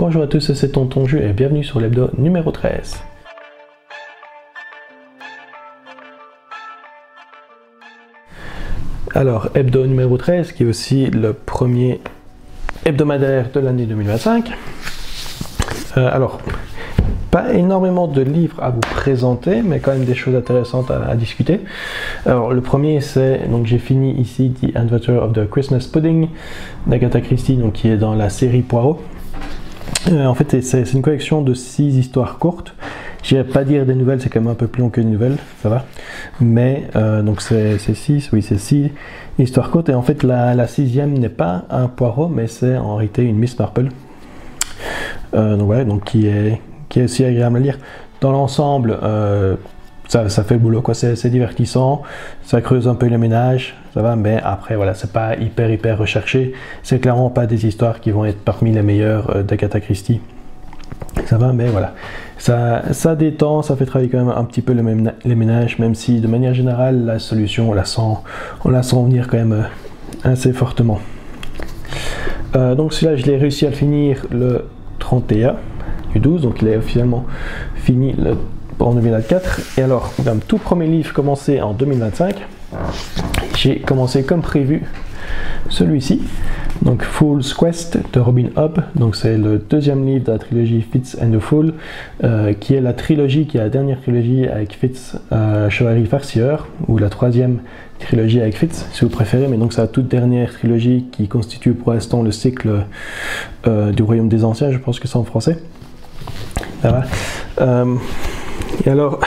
Bonjour à tous, c'est Tonton Jus et bienvenue sur l'hebdo numéro 13. Alors, hebdo numéro 13, qui est aussi le premier hebdomadaire de l'année 2025. Alors, pas énormément de livres à vous présenter, mais quand même des choses intéressantes à discuter. Alors, le premier, c'est, donc j'ai fini ici The Adventure of the Christmas Pudding d'Agatha Christie, donc qui est dans la série Poirot. En fait, c'est une collection de 6 histoires courtes. Je n'irai pas dire des nouvelles, c'est quand même un peu plus long que des nouvelles, ça va. Mais, donc c'est 6, oui, c'est 6 histoires courtes. Et en fait, la 6e n'est pas un Poirot, mais c'est en réalité une Miss Marple. Donc voilà, donc qui est aussi agréable à lire. Dans l'ensemble, ça fait le boulot, quoi. C'est divertissant, ça creuse un peu les ménages, ça va, mais après, voilà, c'est pas hyper recherché. C'est clairement pas des histoires qui vont être parmi les meilleures d'Agatha Christie. Ça va, mais voilà. Ça détend, ça fait travailler quand même un petit peu les ménages, même si de manière générale, la solution, on la sent venir quand même assez fortement. Donc celui-là, je l'ai réussi à le finir le 31 du 12, donc il est officiellement fini en 2024. Et alors, dans le tout premier livre commencé en 2025, j'ai commencé comme prévu celui-ci, donc Fool's Quest de Robin Hobb. Donc c'est le deuxième livre de la trilogie Fitz and the Fool, qui est la dernière trilogie avec Fitz, Chevalerie Farceur, ou la troisième trilogie avec Fitz, si vous préférez, mais donc c'est la toute dernière trilogie qui constitue pour l'instant le cycle du Royaume des Anciens, je pense que c'est en français. Voilà. Et alors,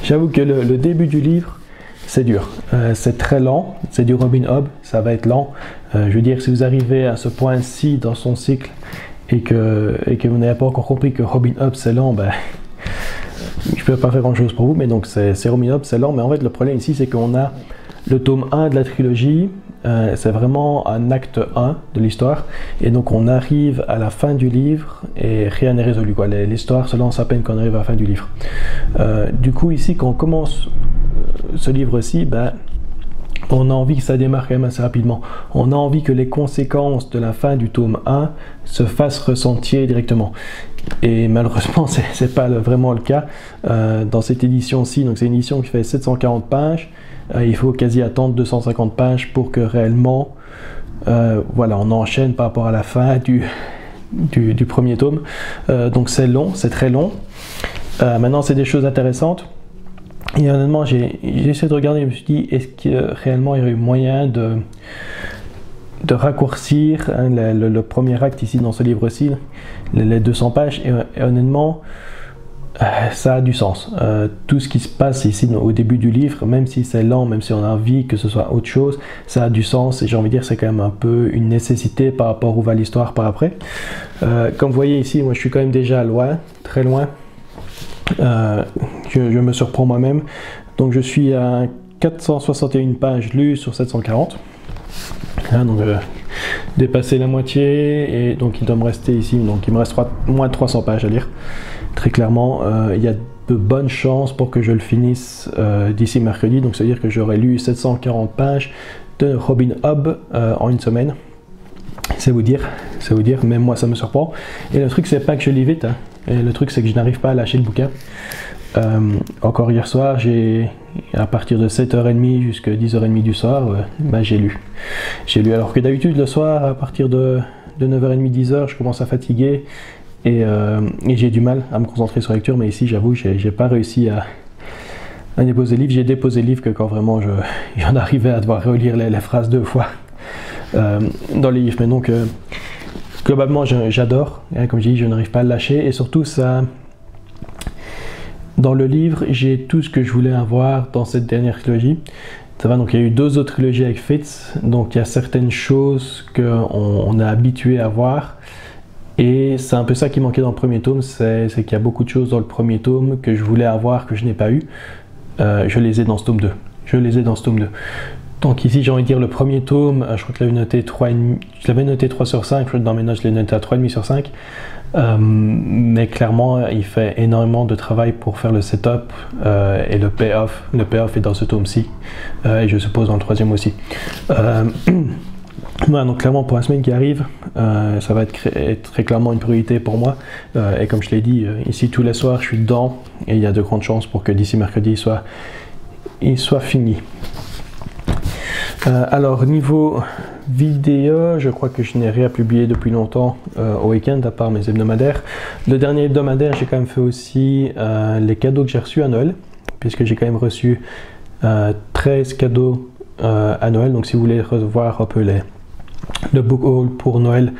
j'avoue que le début du livre, c'est dur, c'est très lent, c'est du Robin Hobb, ça va être lent. Je veux dire, si vous arrivez à ce point-ci dans son cycle et que vous n'avez pas encore compris que Robin Hobb c'est lent, ben, je peux pas faire grand-chose pour vous, mais donc c'est Robin Hobb, c'est lent. Mais en fait, le problème ici, c'est qu'on a le tome 1 de la trilogie, c'est vraiment un acte 1 de l'histoire, et donc on arrive à la fin du livre et rien n'est résolu, quoi. L'histoire se lance à peine quand on arrive à la fin du livre. Du coup, ici, quand on commence ce livre-ci, ben, on a envie que ça démarre quand même assez rapidement. On a envie que les conséquences de la fin du tome 1 se fassent ressentir directement. Et malheureusement, c'est pas vraiment le cas dans cette édition-ci. Donc c'est une édition qui fait 740 pages. Il faut quasi attendre 250 pages pour que réellement, voilà, on enchaîne par rapport à la fin du premier tome. Donc c'est long, c'est très long. Maintenant, c'est des choses intéressantes. Et honnêtement, j'ai essayé de regarder et je me suis dit, est-ce que réellement il y aurait eu moyen de raccourcir le premier acte ici dans ce livre-ci, les 200 pages, et honnêtement, ça a du sens. Tout ce qui se passe ici au début du livre, même si c'est lent, même si on a envie que ce soit autre chose, ça a du sens, et j'ai envie de dire c'est quand même un peu une nécessité par rapport où va l'histoire par après. Comme vous voyez ici, moi je suis quand même déjà loin, très loin. Je me surprends moi-même, donc je suis à 461 pages lues sur 740, donc dépasser la moitié, et donc il doit me rester ici, donc il me restera moins de 300 pages à lire. Très clairement, il y a de bonnes chances pour que je le finisse d'ici mercredi, donc ça veut dire que j'aurai lu 740 pages de Robin Hobb en une semaine. C'est vous dire, même moi ça me surprend. Et le truc, c'est pas que je lis vite, hein. Et le truc, c'est que je n'arrive pas à lâcher le bouquin. Encore hier soir, à partir de 7h30 jusqu'à 10h30 du soir, bah, j'ai lu. Alors que d'habitude, le soir, à partir de 9h30, 10h, je commence à fatiguer et j'ai du mal à me concentrer sur la lecture. Mais ici, j'avoue, j'ai pas réussi à déposer le livre. J'ai déposé le livre que quand vraiment j'en arrivais à devoir relire les phrases 2 fois dans les livres. Mais donc, globalement, j'adore. Hein, comme je dis, je n'arrive pas à le lâcher. Et surtout, ça, dans le livre, j'ai tout ce que je voulais avoir dans cette dernière trilogie. Ça va, donc il y a eu 2 autres trilogies avec Fitz. Donc il y a certaines choses qu'on est habitué à voir. Et c'est un peu ça qui manquait dans le premier tome. C'est qu'il y a beaucoup de choses dans le premier tome que je voulais avoir, que je n'ai pas eu. Je les ai dans ce tome 2. Donc ici, j'ai envie de dire le premier tome, je crois que je l'avais noté 3,5, je l'avais noté 3 sur 5, je crois que dans mes notes je l'ai noté à 3,5 sur 5. Mais clairement, il fait énormément de travail pour faire le setup et le payoff. Le payoff est dans ce tome-ci, et je suppose dans le troisième aussi. Voilà, donc clairement pour la semaine qui arrive, ça va être très clairement une priorité pour moi. Et comme je l'ai dit, ici tous les soirs je suis dedans et il y a de grandes chances pour que d'ici mercredi il soit fini. Alors niveau vidéo, je crois que je n'ai rien publié depuis longtemps au week-end à part mes hebdomadaires. Le dernier hebdomadaire, j'ai quand même fait aussi les cadeaux que j'ai reçus à Noël, puisque j'ai quand même reçu 13 cadeaux à Noël. Donc si vous voulez revoir un peu le book haul pour Noël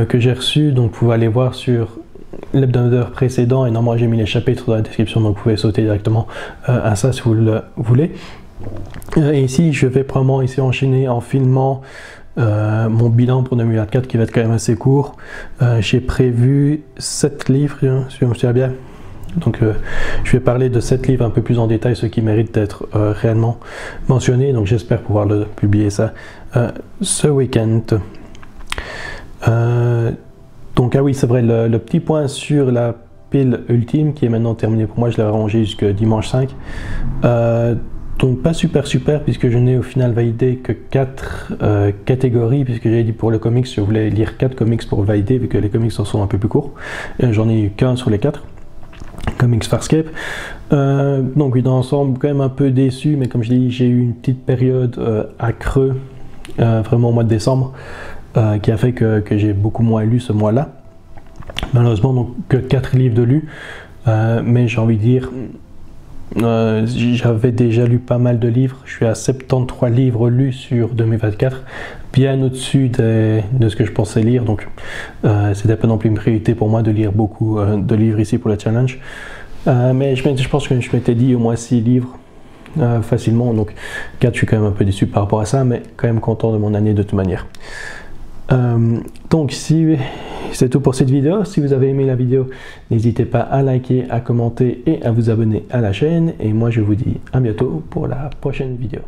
que j'ai reçu, donc vous pouvez aller voir sur l'hebdomadaire précédent, et normalement j'ai mis les chapitres dans la description, donc vous pouvez sauter directement à ça si vous le voulez. Et ici je vais probablement enchaîner en filmant mon bilan pour 2024 qui va être quand même assez court. J'ai prévu 7 livres, si je me souviens bien. Donc je vais parler de 7 livres un peu plus en détail, ceux qui méritent d'être réellement mentionnés. Donc j'espère pouvoir le publier ça ce week-end. Donc ah oui, c'est vrai, le petit point sur la pile ultime qui est maintenant terminée pour moi, je l'avais rangé jusqu'à dimanche 5. Donc pas super puisque je n'ai au final validé que 4 catégories, puisque j'avais dit pour le comics je voulais lire 4 comics pour valider vu que les comics sont un peu plus courts. J'en ai eu qu'un sur les 4 comics Farscape. Donc oui, dans l'ensemble quand même un peu déçu, mais comme je dis, j'ai eu une petite période à creux vraiment au mois de décembre qui a fait que j'ai beaucoup moins lu ce mois-là. Malheureusement donc que 4 livres de lus, mais j'ai envie de dire j'avais déjà lu pas mal de livres. Je suis à 73 livres lus sur 2024, bien au-dessus de ce que je pensais lire, donc c'était pas non plus une priorité pour moi de lire beaucoup de livres ici pour le challenge, mais je pense que je m'étais dit au moins 6 livres facilement, donc 4 je suis quand même un peu déçu par rapport à ça, mais quand même content de mon année de toute manière. Donc si c'est tout pour cette vidéo. Si vous avez aimé la vidéo, n'hésitez pas à liker, à commenter et à vous abonner à la chaîne. Et moi je vous dis à bientôt pour la prochaine vidéo.